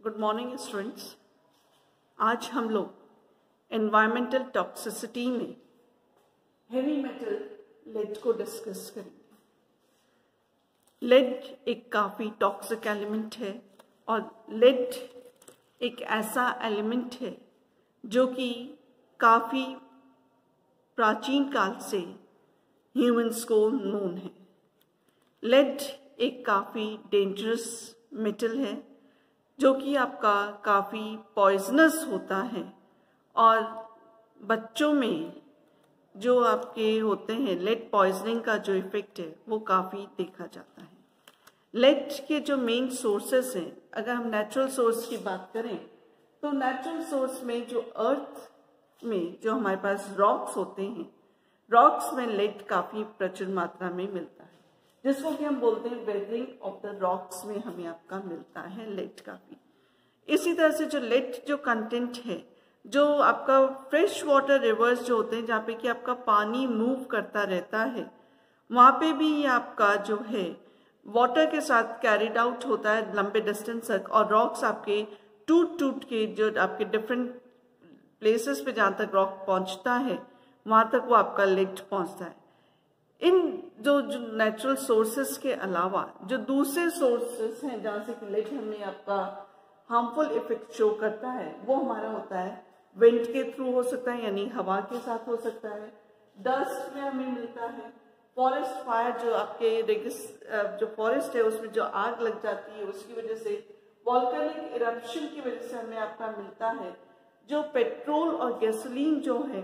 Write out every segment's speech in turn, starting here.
Good morning students. आज हम लोग एनवायरमेंटल टॉक्सिसिटी में हेवी मेटल लेड को डिस्कस करेंगे। लेड एक काफ़ी टॉक्सिक एलिमेंट है और लेड एक ऐसा एलिमेंट है जो कि काफ़ी प्राचीन काल से ह्यूमंस को नोन है। लेड एक काफ़ी डेंजरस मेटल है जो कि आपका काफ़ी पॉइजनस होता है और बच्चों में जो आपके होते हैं लेड पॉइजनिंग का जो इफ़ेक्ट है वो काफ़ी देखा जाता है। लेड के जो मेन सोर्सेस हैं, अगर हम नेचुरल सोर्स की बात करें तो नेचुरल सोर्स में जो अर्थ में जो हमारे पास रॉक्स होते हैं, रॉक्स में लेड काफ़ी प्रचुर मात्रा में मिलता है, जिसको कि हम बोलते हैं वेदरिंग ऑफ द रॉक्स में हमें आपका मिलता है लेड काफ़ी। इसी तरह से जो लेड जो कंटेंट है, जो आपका फ्रेश वाटर रिवर्स जो होते हैं जहाँ पे कि आपका पानी मूव करता रहता है, वहाँ पे भी ये आपका जो है वाटर के साथ कैरिड आउट होता है लंबे डिस्टेंस तक, और रॉक्स आपके टूट टूट के जो आपके डिफरेंट प्लेसेस पे जहाँ तक रॉक पहुँचता है वहाँ तक वो आपका लेड पहुँचता है। इन जो नेचुरल सोर्सेस के अलावा जो दूसरे सोर्सेस हैं जहाँ से लेड हमें आपका हार्मफुल इफेक्ट शो करता है, वो हमारा होता है विंड के थ्रू हो सकता है, यानी हवा के साथ हो सकता है, डस्ट में हमें मिलता है, फॉरेस्ट फायर जो आपके जो फॉरेस्ट है उसमें जो आग लग जाती है उसकी वजह से, वॉल्केनिक इरप्शन की वजह से हमें आपका मिलता है, जो पेट्रोल और गैसोलीन जो है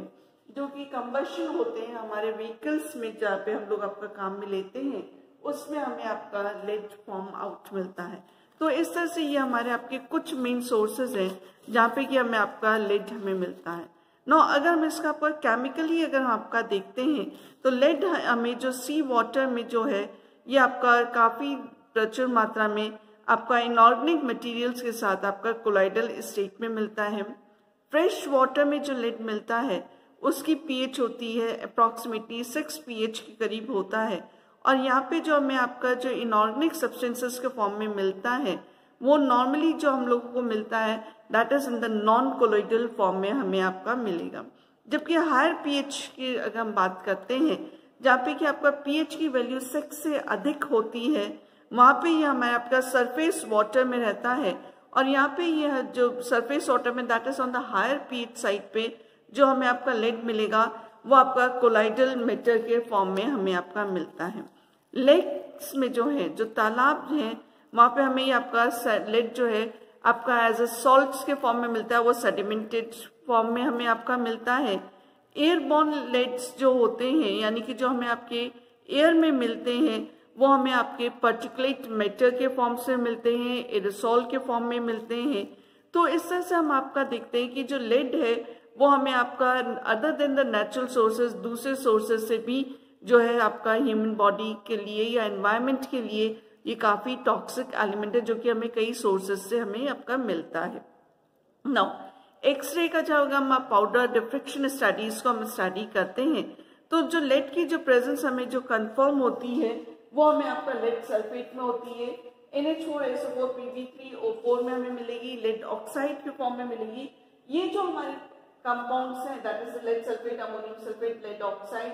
जो कि कंबशन होते हैं हमारे व्हीकल्स में जहाँ पे हम लोग आपका काम में लेते हैं, उसमें हमें आपका लेड फॉर्म आउट मिलता है। तो इस तरह से ये हमारे आपके कुछ मेन सोर्सेज हैं जहाँ पे कि हमें आपका लेड हमें मिलता है। नो अगर हम इसका आपका केमिकली अगर हम आपका देखते हैं तो लेड हमें जो सी वाटर में जो है ये आपका काफ़ी प्रचुर मात्रा में आपका इनऑर्गेनिक मटेरियल्स के साथ आपका कोलाइडल स्टेट में मिलता है। फ्रेश वाटर में जो लेड मिलता है उसकी पीएच होती है अप्रॉक्सीमेटली 6 pH के करीब होता है, और यहाँ पे जो हमें आपका जो इनऑर्गेनिक सब्सटेंसेस के फॉर्म में मिलता है वो नॉर्मली जो हम लोगों को मिलता है that is in the non colloidal form में हमें आपका मिलेगा। जबकि हायर पीएच की अगर हम बात करते हैं जहाँ पे कि आपका पीएच की वैल्यू 6 से अधिक होती है, वहाँ पे ये हमारे आपका सरफेस वाटर में रहता है, और यहाँ पे यह जो सरफेस वाटर में that is on the higher pH side पे जो हमें आपका लेड मिलेगा वो आपका कोलाइडल मेटर के फॉर्म में हमें आपका मिलता है। लेक्स में जो है जो तालाब हैं वहाँ पे हमें ये आपका लेड जो है आपका एज ए सॉल्ट्स के फॉर्म में मिलता है, वो सेडिमेंटेड फॉर्म में हमें आपका मिलता है। एयरबॉर्न लेड्स जो होते हैं यानी कि जो हमें आपके एयर में मिलते हैं वो हमें आपके पर्टिकुलेट मैटर के फॉर्म से मिलते हैं, एरोसॉल के फॉर्म में मिलते हैं। तो इस तरह से हम आपका देखते हैं कि जो लेड है वो हमें आपका other than the natural sources दूसरे सोर्सेज से भी जो है आपका ह्यूमन बॉडी के लिए या एनवायरनमेंट के लिए ये काफ़ी टॉक्सिक एलिमेंट है जो कि हमें कई सोर्सेज से हमें आपका मिलता है। नाउ एक्सरे का जब हम पाउडर डिफ्रेक्शन स्टडीज को हम स्टडी करते हैं तो जो लेड की जो प्रेजेंस हमें जो कंफर्म होती है वो हमें आपका लेड सल्फेट में होती है, NH4SO4 Pb3O4 में हमें मिलेगी, लेड ऑक्साइड के फॉर्म में मिलेगी। ये जो हमारे कंपाउंड्स हैं that is lead sulphate, ammonium sulphate, lead oxide,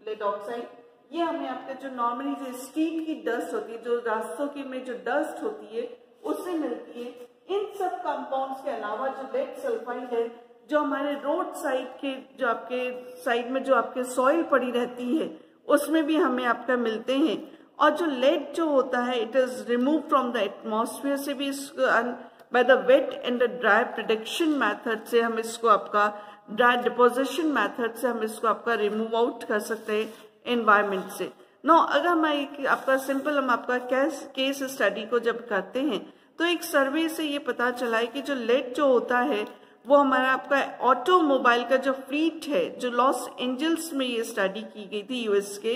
lead oxide, ये हमें आपका जो नॉर्मली जो स्ट्रीट की डस्ट होती है, जो रास्तों की में जो डस्ट होती है उससे मिलती है। इन सब कंपाउंड्स के अलावा जो लेड सल्फाइड है जो हमारे रोड साइड के जो आपके साइड में जो आपके सॉइल पड़ी रहती है उसमें भी हमें आपका मिलते हैं। और जो लेड जो होता है it is remove from the atmosphere से भी by the wet and the dry production method से हम इसको आपका ड्राई डिपोजिशन मेथड से हम इसको आपका रिमूव आउट कर सकते हैं एनवायरनमेंट से। नो अगर हम आपका सिंपल हम आपका केस स्टडी को जब करते हैं तो एक सर्वे से ये पता चला है कि जो लेड जो होता है वो हमारा आपका ऑटोमोबाइल का जो फ्लीट है जो लॉस एंजल्स में ये स्टडी की गई थी यूएस के,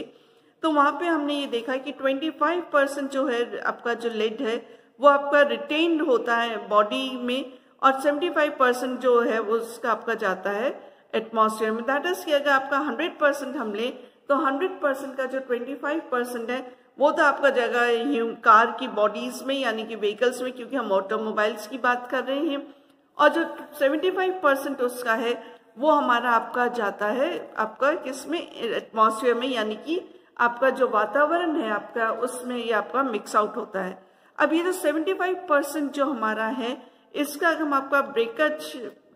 तो वहाँ पे हमने ये देखा कि 25% जो है आपका जो लेड है वो आपका रिटेन्ड होता है बॉडी में, और 75% जो है वो उसका आपका जाता है एटमॉस्फेयर में। दैट इज कि अगर आपका 100% हम लें तो 100% का जो 25% है वो तो आपका जगह कार की बॉडीज में यानी कि व्हीकल्स में, क्योंकि हम ऑटोमोबाइल्स की बात कर रहे हैं। और जो 75% उसका है वो हमारा आपका जाता है आपका किसमें, एटमॉस्फेयर में, यानी कि आपका जो वातावरण है आपका उसमें ये आपका मिक्स आउट होता है। अब ये जो 75% जो हमारा है इसका अगर हम आपका ब्रेकअप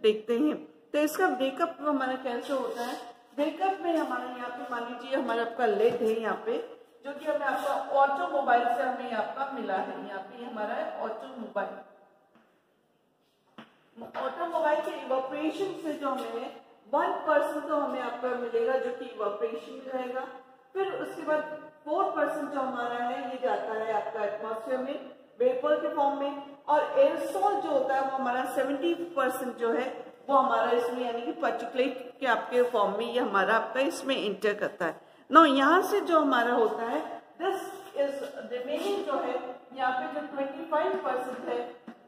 देखते हैं तो इसका ब्रेकअप हमारा कैसे होता है। ब्रेकअप में हमारा यहाँ पे मान लीजिए हमारा आपका लेड है यहाँ पे, जो कि हमें आपका ऑटोमोबाइल से हमें आपका मिला है। यहाँ पे हमारा है ऑटोमोबाइल के इवोपरेशन से जो हमें 1% तो हमें आपका मिलेगा जो कि इवोपरेशन में रहेगा। फिर उसके बाद 4% जो हमारा है ये जाता है आपका एटमॉस्फेयर में वेपर के फॉर्म में, और एयरसोल जो होता है वो हमारा 70% जो है वो हमारा इसमें यानी कि पार्टिकुलेट के आपके फॉर्म में ये हमारा आपका इसमें इंटर करता है। ना यहाँ से जो हमारा होता है दिस इज रिमेनिंग जो है यहाँ पे जो 25% है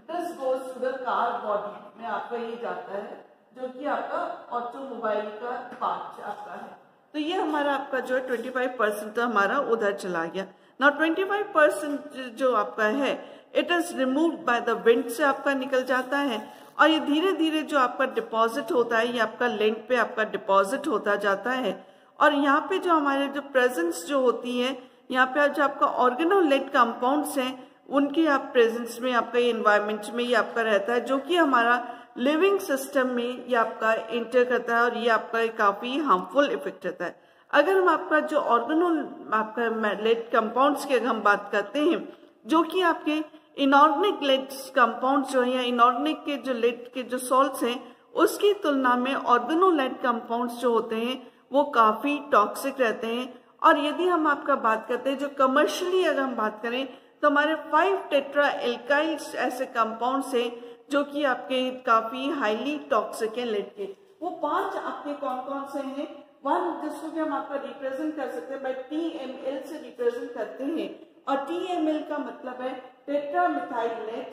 this goes to the car body में आपका ये जाता है जो कि आपका ऑटोमोबाइल का पार्ट आपका है। तो ये हमारा आपका जो है 25% तो हमारा उधर चला गया। ना 25% जो आपका है it is removed by the wind से आपका निकल जाता है, और ये धीरे धीरे जो आपका डिपॉजिट होता है ये आपका लैंड पे आपका डिपॉजिट होता जाता है। और यहाँ पे जो हमारे जो प्रेजेंस जो होती है यहाँ पे जो आपका ऑर्गेनोलेट कंपाउंड्स हैं उनकी आप प्रेजेंस में आपका ये एनवायरमेंट में ये आपका रहता है, जो कि हमारा लिविंग सिस्टम में ये आपका इंटर करता है और ये आपका काफी हार्मफुल इफेक्ट रहता है। अगर हम आपका जो आपका लेड कंपाउंड्स की अगर हम बात करते हैं जो कि आपके इनऑर्गेनिक लेड कंपाउंड्स जो है या इनऑर्गेनिक के जो लेड के जो सॉल्ट्स हैं उसकी तुलना में ऑर्गेनोलेड कंपाउंड्स जो होते हैं वो काफी टॉक्सिक रहते हैं। और यदि हम आपका बात करते हैं जो कमर्शियली अगर हम बात करें तो हमारे 5 टेट्रा एल्काइल्स ऐसे कंपाउंड्स हैं जो कि आपके काफी हाईली टॉक्सिक है लेड के। वो 5 आपके कौन कौन से हैं, 1 जिसको कि हम आपका रिप्रेजेंट कर सकते हैं बाय TML से रिप्रेजेंट करते हैं, और TML का मतलब है tetra methyl lead.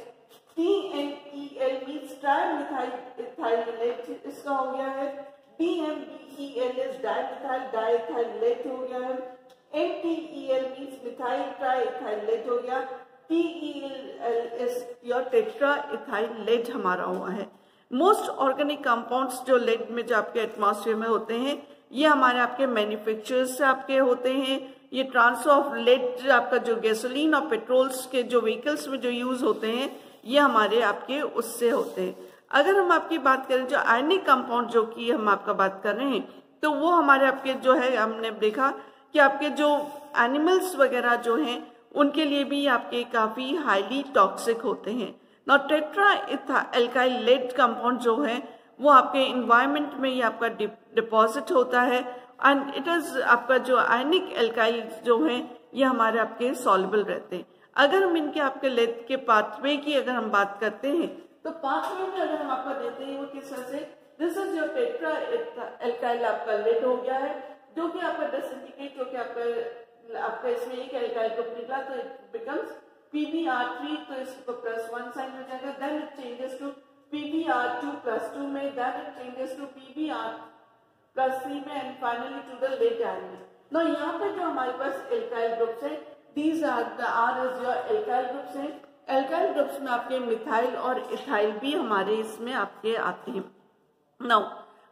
TMEL means tri methyl lead इसका हो गया है। DMEL इज डाइमिथाइल लेड हो गया है। MTEL means methyl triethyl lead हो गया। TEL is your tetra ethyl lead हमारा हुआ है। मोस्ट ऑर्गेनिक कंपाउंड्स जो लेड में जो आपके एटमॉस्फेयर में होते हैं ये हमारे आपके मैन्युफैक्चरर्स से आपके होते हैं। ये ट्रांसफर ऑफ लेड आपका जो गैसोलीन और पेट्रोल्स के जो व्हीकल्स में जो यूज होते हैं ये हमारे आपके उससे होते हैं। अगर हम आपकी बात करें जो आयनिक कंपाउंड जो कि हम आपका बात कर रहे हैं तो वो हमारे आपके जो है हमने देखा कि आपके जो एनिमल्स वगैरह जो हैं उनके लिए भी आपके काफी हाईली टॉक्सिक होते हैं। ना टेट्रा एल्काइल लेड कंपाउंड जो है वो आपके इन्वायरमेंट में ही आपका डिपॉजिट होता है, एंड इट इज आपका जो आयनिक एल्काइल जो है ये हमारे आपके सॉल्युबल रहते हैं। अगर हम इनके आपके लेड के पाथवे की अगर हम बात करते हैं तो पाथवे में अगर हम आपका देते हैं वो किस तरह से, this is your tetra alkyl आपका लेड हो गया है जो कि आपका डिसइंटीग्रेट हो के आपका इसमें एक एल्काइल ग्रुप निकला तो इट बिकम्स PbR3 तो इसको +1 साइन हो जाएगा। Then it changes to PbR2+2 में, then it changes to PbR+3 में, and finally to the lead ion. No यहाँ पे जो हमारे पास एल्काइल ग्रुप्स है these are the R is your alkyl groups है। एल्काइल ग्रुप्स में आपके मिथाइल और इथाइल भी हमारे इसमें आपके आते हैं। नाउ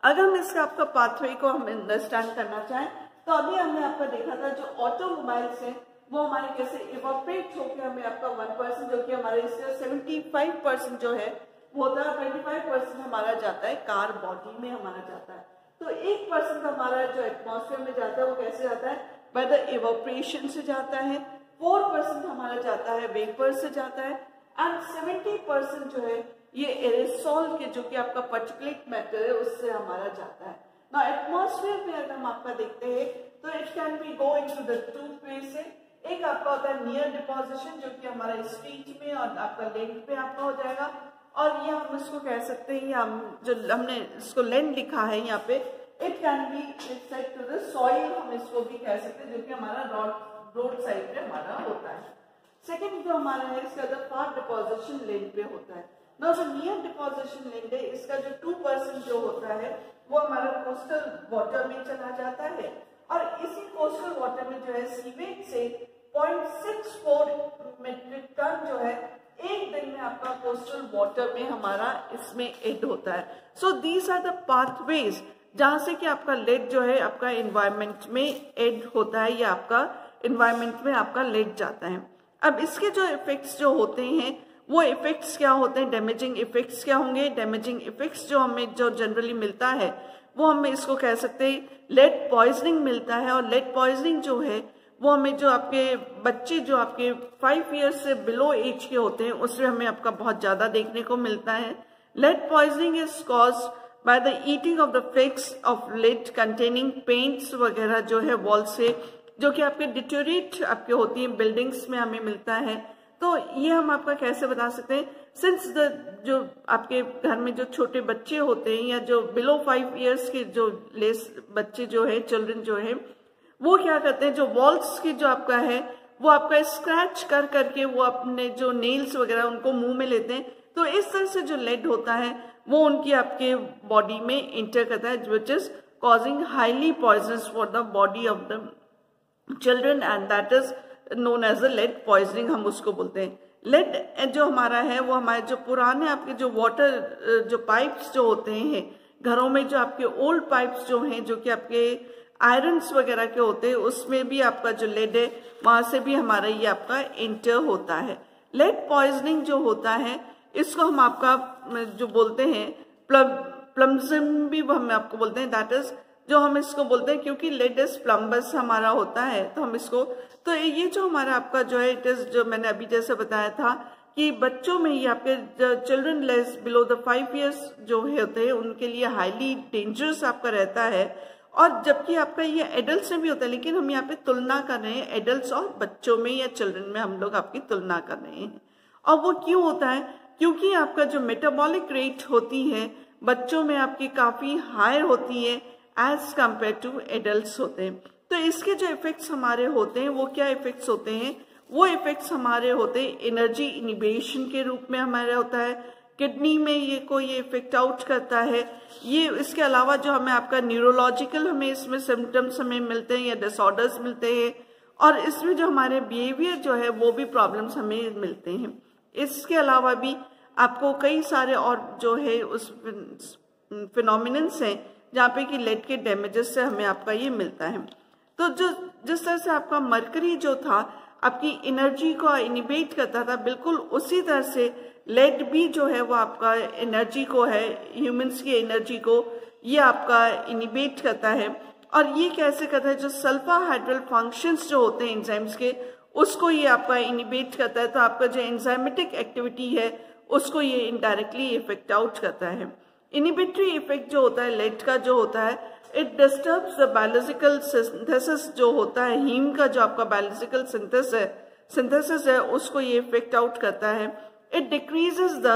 अगर हम इसका आपका पाथवे को हम अंडरस्टैंड करना चाहें तो अभी हमने आपका देखा था जो ऑटोमोबाइल्स हैं वो हमारे कैसे इवोपरेट होकर हमें आपका 1% जो कि हमारे इससे 75% जो है वो होता है, 25% हमारा जाता है कार बॉडी में हमारा जाता है। तो 1% हमारा जो एटमॉस्फेयर में जाता है वो कैसे जाता है, बाय द इवोपरेशन से जाता है। 4% हमारा जाता है वेपर से जाता है, एंड 70% जो है ये एरेसोल के जो कि आपका पार्टिकुलेट मैटर है उससे हमारा जाता है। ना एटमॉस्फेयर में अगर हम आपका देखते हैं तो it can be go into the 2 phase से। एक आपका होता है नियर डिपोजिशन जो कि हमारा स्ट्रीट में और आपका लैंड पे आपका हो जाएगा, और ये हम इसको कह सकते हैं हम जो हमने इसको लैंड लिखा है यहाँ पे it can be set to the soil, हम इसको भी कह सकते हैं जो कि हमारा रोड साइड पे हमारा होता है। सेकेंड जो हमारा है इसका जो फार डिपोजिशन लैंड पे होता है। ना जो नियर डिपोजिशन लैंड है इसका जो 2% जो होता है वो हमारा कोस्टल वाटर में चला जाता है, और इसी कोस्टल वाटर में जो है सीवेज से 0.64 मेट्रिक टन जो है एक दिन में आपका कोस्टल वाटर में हमारा इसमें ऐड होता है। So these are the pathways जहां से कि आपका लेड जो है आपका एनवायरनमेंट में ऐड होता है या आपका एनवायरनमेंट में आपका लेड जाता है। अब इसके जो इफेक्ट्स जो होते हैं वो इफेक्ट्स क्या होते हैं, डैमेजिंग इफेक्ट्स क्या होंगे। डैमेजिंग इफेक्ट्स जो हमें जो जनरली मिलता है वो हमें इसको कह सकते हैं लेड पॉइजनिंग मिलता है। और लेड पॉइजनिंग जो है वो हमें जो आपके बच्चे जो आपके 5 ईयर्स से बिलो एज के होते हैं उसमें हमें आपका बहुत ज्यादा देखने को मिलता है। Lead poisoning is caused by the eating of the flakes of lead containing paints वगैरह जो है वॉल से, जो कि आपके डिटोरेट आपके होती हैं बिल्डिंग्स में हमें मिलता है। तो ये हम आपका कैसे बता सकते हैं, सिंस द जो आपके घर में जो छोटे बच्चे होते हैं या जो बिलो 5 ईयर्स के जो लेस बच्चे जो है चिल्ड्रन जो है वो क्या करते हैं, जो वॉल्स की जो आपका है वो आपका स्क्रैच कर करके वो अपने जो नेल्स वगैरह उनको मुंह में लेते हैं। तो इस तरह से जो लेड होता है वो उनकी आपके बॉडी में इंटर करता है, which is causing highly poisonous for the body of the children and that is known as a lead poisoning हम उसको बोलते हैं। लेड जो हमारा है वो हमारे जो पुराने आपके जो वाटर जो पाइप्स जो होते हैं घरों में, जो आपके ओल्ड पाइप्स जो हैं जो कि आपके आयरन्स वगैरह के होते हैं उसमें भी आपका जो लेड है वहां से भी हमारा ये आपका इंटर होता है। लेड पॉइजनिंग जो होता है इसको हम आपका जो बोलते हैं प्लम्बिज्म भी हम आपको बोलते हैं, दैट इज जो हम इसको बोलते हैं क्योंकि लेड इज प्लम्बस हमारा होता है तो हम इसको, तो ये जो हमारा आपका जो है इट इज जो मैंने अभी जैसे बताया था कि बच्चों में ये आपके children less below the 5 years जो होते हैं उनके लिए हाईली डेंजरस आपका रहता है। और जबकि आपका ये एडल्ट्स में भी होता है, लेकिन हम यहाँ पे तुलना कर रहे हैं एडल्ट्स और बच्चों में या चिल्ड्रन में हम लोग आपकी तुलना कर रहे हैं। और वो क्यों होता है, क्योंकि आपका जो मेटाबॉलिक रेट होती है बच्चों में आपकी काफी हाई होती है एज कंपेयर टू एडल्ट्स होते हैं। तो इसके जो इफेक्ट्स हमारे होते हैं वो क्या इफेक्ट्स होते हैं, वो इफेक्ट्स हमारे होते हैं एनर्जी इनिबिशन के रूप में हमारे होता है, किडनी में ये को ये इफेक्ट आउट करता है। ये इसके अलावा जो हमें आपका न्यूरोलॉजिकल हमें इसमें सिम्टम्स हमें मिलते हैं या डिसऑर्डर्स मिलते हैं, और इसमें जो हमारे बिहेवियर जो है वो भी प्रॉब्लम्स हमें मिलते हैं। इसके अलावा भी आपको कई सारे और जो है उस फिनोमिनन्स हैं जहाँ पे कि लेड के डैमेजेस से हमें आपका ये मिलता है। तो जो जिस तरह से आपका मरकरी जो था आपकी एनर्जी को इनिबेट करता था, बिल्कुल उसी तरह से लेड भी जो है वो आपका एनर्जी को है, ह्यूमंस की एनर्जी को ये आपका इनिबेट करता है। और ये कैसे करता है, जो सल्फा हाइड्रल फंक्शंस जो होते हैं एंजाइम्स के उसको ये आपका इनिबेट करता है। तो आपका जो एंजाइमेटिक एक्टिविटी है उसको ये इनडायरेक्टली इफेक्ट आउट करता है। इनिबिटरी इफेक्ट जो होता है लेड का जो होता है, it disturbs the biological synthesis जो होता है, हीम का जो आपका बायोलॉजिकल सिंथेसिस है उसको ये इफेक्ट आउट करता है। It decreases the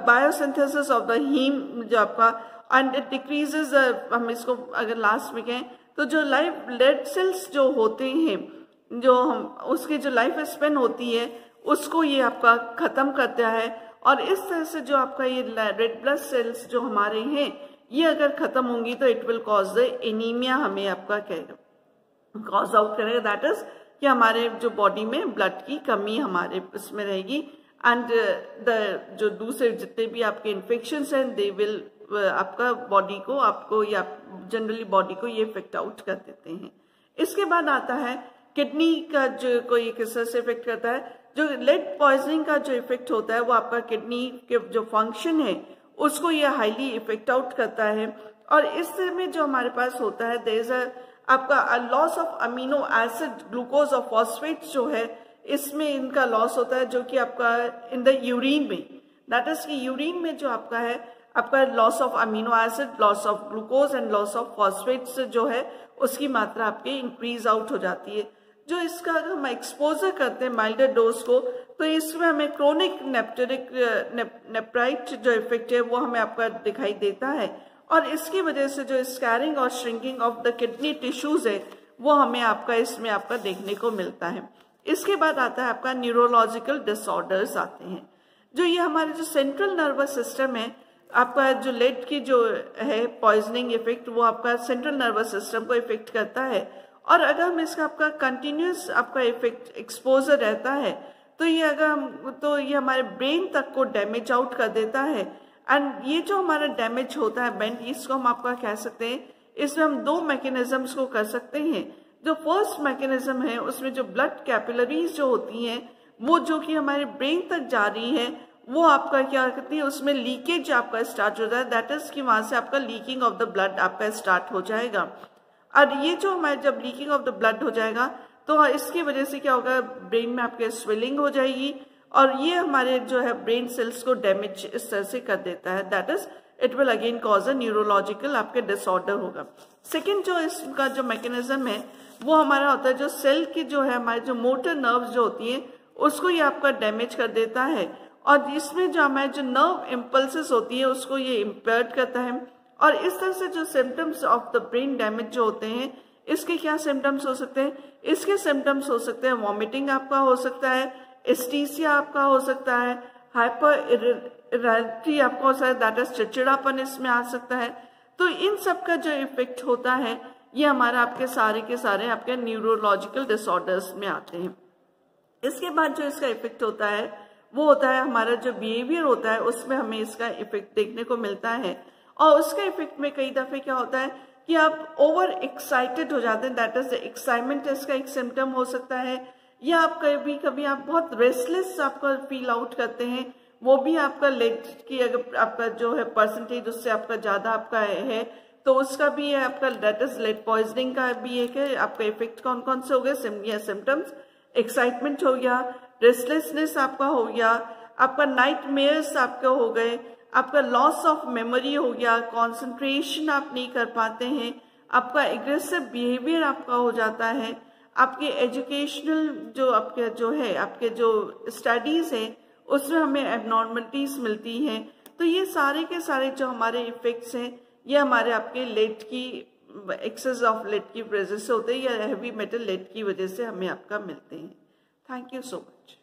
biosynthesis of the heme जो आपका, एंड इट डिक्रीजेस हम इसको अगर लास्ट में कहें तो जो लेड सेल्स जो होते हैं जो हम उसकी जो लाइफ स्पेन होती है उसको ये आपका खत्म करता है। और इस तरह से जो आपका ये रेड ब्लड सेल्स जो हमारे हैं ये अगर खत्म होंगी तो it will cause the anaemia, हमें आपका कॉज आउट करेगा, दैट इज कि हमारे जो बॉडी में ब्लड की कमी हमारे इसमें रहेगी। एंड द जो दूसरे जितने भी आपके इन्फेक्शंस हैं दे विल आपका बॉडी को आपको या जनरली बॉडी को ये इफेक्ट आउट कर देते हैं। इसके बाद आता है किडनी का जो कोई किस तरह से इफेक्ट करता है। जो लेड पॉइजनिंग का जो इफेक्ट होता है वो आपका किडनी के जो फंक्शन है उसको ये हाईली इफेक्ट आउट करता है। और इस तरह में जो हमारे पास होता है देयर इज आपका loss of amino acid, glucose और फॉस्फेट्स जो है इसमें इनका लॉस होता है जो कि आपका इन द यूरिन में, दैट इज कि यूरिन में जो आपका है आपका loss of amino acid, loss of glucose and loss of phosphates जो है उसकी मात्रा आपके इंक्रीज आउट हो जाती है। जो इसका अगर हम एक्सपोजर करते हैं माइल्डर डोज को तो इसमें हमें क्रोनिक नेप्राइट जो इफेक्ट है वो हमें आपका दिखाई देता है। और इसकी वजह से जो स्कैरिंग और shrinking of the kidney tissues है वो हमें आपका इसमें आपका देखने को मिलता है। इसके बाद आता है आपका न्यूरोलॉजिकल डिसऑर्डर्स आते हैं। जो ये हमारे जो सेंट्रल नर्वस सिस्टम है आपका जो लेड की जो है पॉइजनिंग इफेक्ट वो आपका सेंट्रल नर्वस सिस्टम को इफेक्ट करता है। और अगर हम इसका आपका कंटिन्यूस आपका इफेक्ट एक्सपोजर रहता है तो ये हमारे ब्रेन तक को डैमेज आउट कर देता है। एंड ये जो हमारा डैमेज होता है बेंड, इसको हम आपका कह सकते हैं, इसमें हम 2 मैकेनिज्म्स को कर सकते हैं। जो फर्स्ट मैकेनिज्म है उसमें जो ब्लड कैपिलरीज जो होती हैं वो जो कि हमारे ब्रेन तक जा रही है वो आपका क्या करती है, उसमें लीकेज आपका स्टार्ट हो जाता है। दैट इज कि वहां से आपका लीकिंग ऑफ द ब्लड आपका स्टार्ट हो जाएगा। और ये जो हमारे जब लीकिंग ऑफ द ब्लड हो जाएगा तो इसकी वजह से क्या होगा, ब्रेन में आपके स्वेलिंग हो जाएगी और ये हमारे जो है ब्रेन सेल्स को डैमेज इस तरह से कर देता है। That is it will again cause a neurological आपके डिसऑर्डर होगा। सेकेंड जो इसका जो मैकेनिज्म है वो हमारा होता है जो सेल की जो है हमारे जो मोटर नर्व्स जो होती है उसको ये आपका डैमेज कर देता है और इसमें जो हमारे जो नर्व इम्पल्सेस होती है उसको ये इम्पेयर्ड करता है। और इस तरह से जो symptoms of the brain damage जो होते हैं इसके क्या सिम्टम्स हो सकते हैं, इसके सिम्टम्स हो सकते हैं वॉमिटिंग आपका हो सकता है, एस्टीसिया आपका हो सकता है, हाइपर इरेक्टी आपका हो सकता है, दैट इज चिड़चिड़ापन इसमें आ सकता है। तो इन सब का जो इफेक्ट होता है ये हमारा आपके सारे के सारे आपके न्यूरोलॉजिकल डिसऑर्डर्स में आते हैं। इसके बाद जो इसका इफेक्ट होता है वो होता है हमारा जो बिहेवियर होता है उसमें हमें इसका इफेक्ट देखने को मिलता है। और उसका इफेक्ट में कई दफे क्या होता है कि आप ओवर एक्साइटेड हो जाते हैं, दैट इज द एक्साइटमेंट इसका एक सिम्टम हो सकता है। या आप कभी कभी आप बहुत रेस्टलेस आपका फील आउट करते हैं, वो भी आपका लेट की अगर आपका जो है परसेंटेज उससे आपका ज्यादा आपका है तो उसका भी है आपका, दैट इज लेड पॉइजनिंग का भी एक है। आपका इफेक्ट कौन कौन से हो गए, सिम्टम्स, एक्साइटमेंट हो गया, रेस्टलेसनेस आपका हो गया, आपका नाइटमेयर्स आपका हो गए, आपका लॉस ऑफ मेमोरी हो गया, कंसंट्रेशन आप नहीं कर पाते हैं, आपका एग्रेसिव बिहेवियर आपका हो जाता है, आपके एजुकेशनल जो आपके जो है आपके जो स्टडीज है उसमें हमें एबनॉर्मलिटीज मिलती हैं। तो ये सारे के सारे जो हमारे इफेक्ट्स हैं ये हमारे आपके लेड की एक्सेस ऑफ लेड की वजह से होते हैं या हैवी मेटल लेड की वजह से हमें आपका मिलते हैं। Thank you so much.